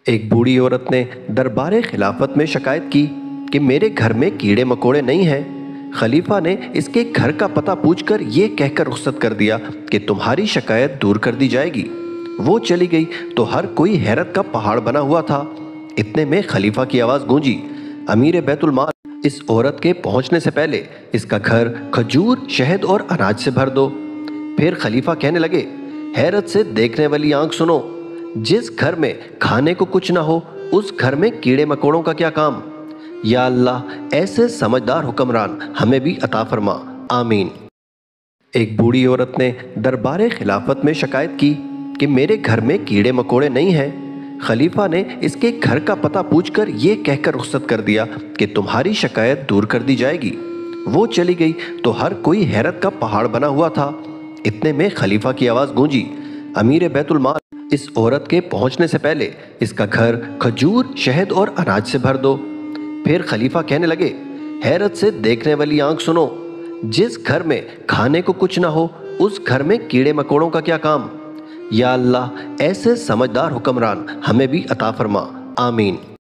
ایک بوڑھی عورت نے دربار خلافت میں شکایت کی کہ میرے گھر میں کیڑے مکوڑے نہیں ہیں۔ خلیفہ نے اس کے گھر کا پتہ پوچھ کر یہ کہہ کر رخصت کر دیا کہ تمہاری شکایت دور کر دی جائے گی۔ وہ چلی گئی تو ہر کوئی حیرت کا پہاڑ بنا ہوا تھا۔ اتنے میں خلیفہ کی آواز گونجی، امیر بیت المال، اس عورت کے پہنچنے سے پہلے اس کا گھر کھجور، شہد اور اناج سے بھر دو۔ پھر خلیفہ کہنے لگے، حیرت سے دیکھنے والی آنکھ سنو، جس گھر میں کھانے کو کچھ نہ ہو اس گھر میں کیڑے مکوڑوں کا کیا کام؟ یا اللہ ایسے سمجھدار حکمران ہمیں بھی عطا فرما، آمین۔ ایک بوڑھی عورت نے دربار خلافت میں شکایت کی کہ میرے گھر میں کیڑے مکوڑے نہیں ہیں۔ خلیفہ نے اس کے گھر کا پتہ پوچھ کر یہ کہہ کر رخصت کر دیا کہ تمہاری شکایت دور کر دی جائے گی۔ وہ چلی گئی تو ہر کوئی حیرت کا پہاڑ بنا ہوا تھا۔ اتنے میں خلیفہ کی آواز گونجی، امیر بیت المال، اس عورت کے پہنچنے سے پہلے اس کا گھر کھجور، شہد اور اناج سے بھر دو۔ پھر خلیفہ کہنے لگے، حیرت سے دیکھنے والی آنکھ سنو، جس گھر میں کھانے کو کچھ نہ ہو اس گھر میں کیڑے مکوڑوں کا کیا کام؟ یا اللہ ایسے سمجھدار حکمران ہمیں بھی عطا فرما، آمین۔